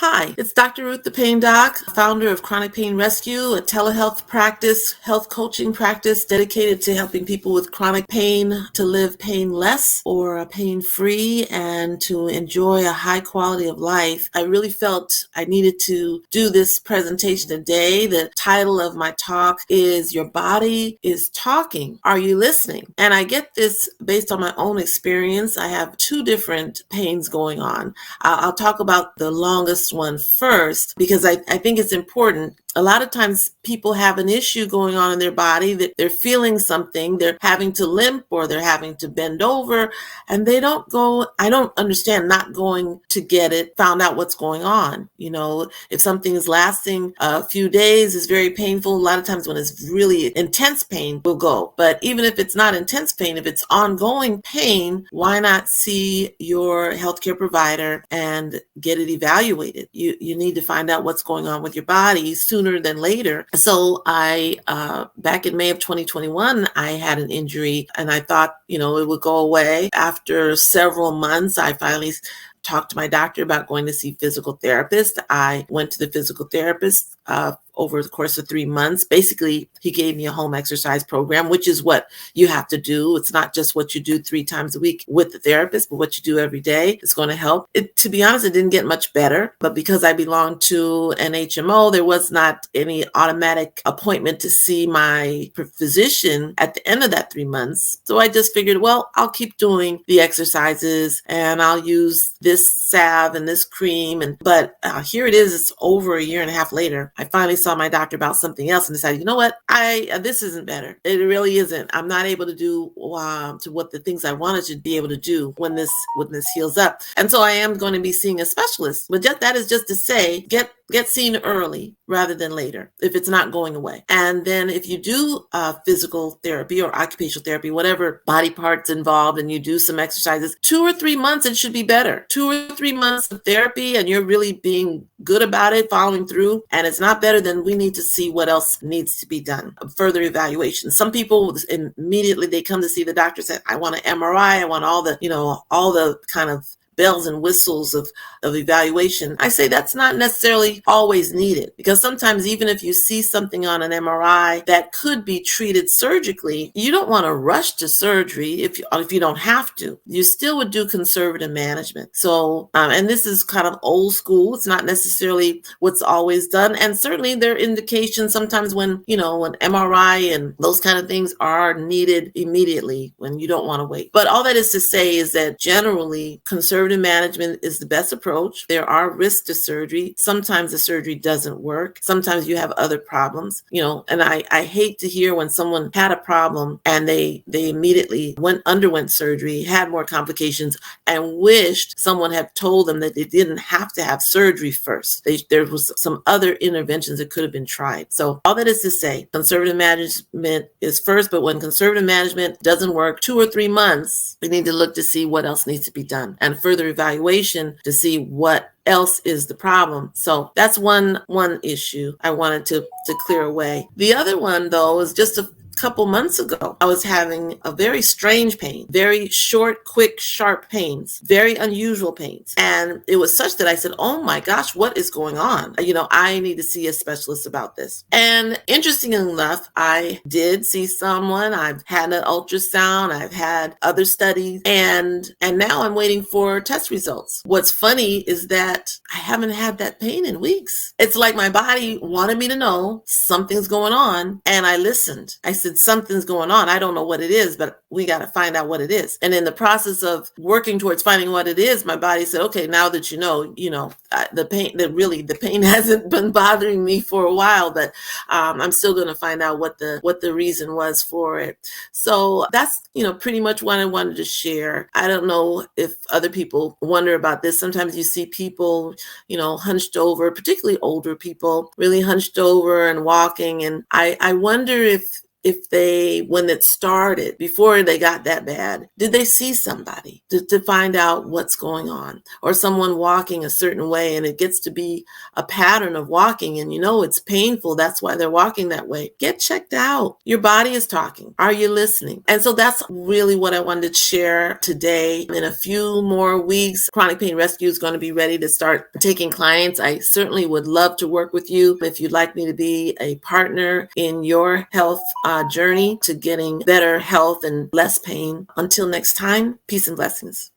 Hi, it's Dr. Ruth the Pain Doc, founder of Chronic Pain Rescue, a telehealth practice, health coaching practice dedicated to helping people with chronic pain to live painless or pain-free and to enjoy a high quality of life. I really felt I needed to do this presentation today. The title of my talk is Your Body is Talking. Are you listening? And I get this based on my own experience. I have two different pains going on. I'll talk about the longest one first because I think it's important. A lot of times people have an issue going on in their body that they're feeling something, they're having to limp or they're having to bend over, and they don't go, I don't understand not going to get it, found out what's going on. You know, if something is lasting a few days, is very painful. A lot of times when it's really intense pain, we'll go. But even if it's not intense pain, if it's ongoing pain, why not see your healthcare provider and get it evaluated? You need to find out what's going on with your body sooner than later. So I, back in May of 2021, I had an injury and I thought, it would go away. After several months, I finally talked to my doctor about going to see physical therapist. I went to the physical therapist over the course of 3 months. Basically, he gave me a home exercise program, which is what you have to do. It's not just what you do 3 times a week with the therapist, but what you do every day is going to help. To be honest, it didn't get much better, but because I belong to an HMO, there was not any automatic appointment to see my physician at the end of that 3 months. So I just figured, well, I'll keep doing the exercises and I'll use this salve and this cream. But here it is, it's over a year and a half later. I finally saw my doctor about something else and decided, you know what, this isn't better. It really isn't. I'm not able to do to what the things I wanted to be able to do when this heals up. And so I am going to be seeing a specialist. But that is just to say, get seen early rather than later if it's not going away. And then if you do physical therapy or occupational therapy, whatever body parts involved, and you do some exercises, 2 or 3 months, it should be better. 2 or 3 months of therapy and you're really being good about it, following through, and it's not better, then we need to see what else needs to be done. Further evaluation. Some people immediately they come to see the doctor, say, I want an MRI, I want all the kind of bells and whistles of evaluation. I say that's not necessarily always needed, because sometimes even if you see something on an MRI that could be treated surgically, you don't want to rush to surgery if you don't have to. You still would do conservative management. So, and this is kind of old school. It's not necessarily what's always done. And certainly there are indications sometimes when MRI and those kind of things are needed immediately when you don't want to wait. But all that is to say is that generally conservative management is the best approach. There are risks to surgery. Sometimes the surgery doesn't work. Sometimes you have other problems, and I hate to hear when someone had a problem and they immediately underwent surgery, had more complications, and wished someone had told them that they didn't have to have surgery first. There was some other interventions that could have been tried. So all that is to say, conservative management is first, but when conservative management doesn't work, 2 or 3 months, we need to look to see what else needs to be done and further evaluation to see what else is the problem. So that's one issue I wanted to clear away. The other one, though, is just a couple months ago, I was having a very strange pain, very short, quick, sharp pains, very unusual pains. And it was such that I said, oh my gosh, what is going on? I need to see a specialist about this. And interestingly enough, I did see someone. I've had an ultrasound, I've had other studies, and now I'm waiting for test results. What's funny is that I haven't had that pain in weeks. It's like my body wanted me to know something's going on, and I listened. I said, something's going on. I don't know what it is, but we got to find out what it is. And in the process of working towards finding what it is, my body said, okay, now that the pain hasn't been bothering me for a while, but I'm still going to find out what the reason was for it. So that's, pretty much what I wanted to share. I don't know if other people wonder about this. Sometimes you see people, hunched over, particularly older people, really hunched over and walking. And I wonder if if they, when it started, before they got that bad, did they see somebody to find out what's going on? Or someone walking a certain way and it gets to be a pattern of walking and you know it's painful, that's why they're walking that way. Get checked out. Your body is talking. Are you listening? And so that's really what I wanted to share today. In a few more weeks, Chronic Pain Rescue is going to be ready to start taking clients. I certainly would love to work with you if you'd like me to be a partner in your health journey to getting better health and less pain. Until next time, peace and blessings.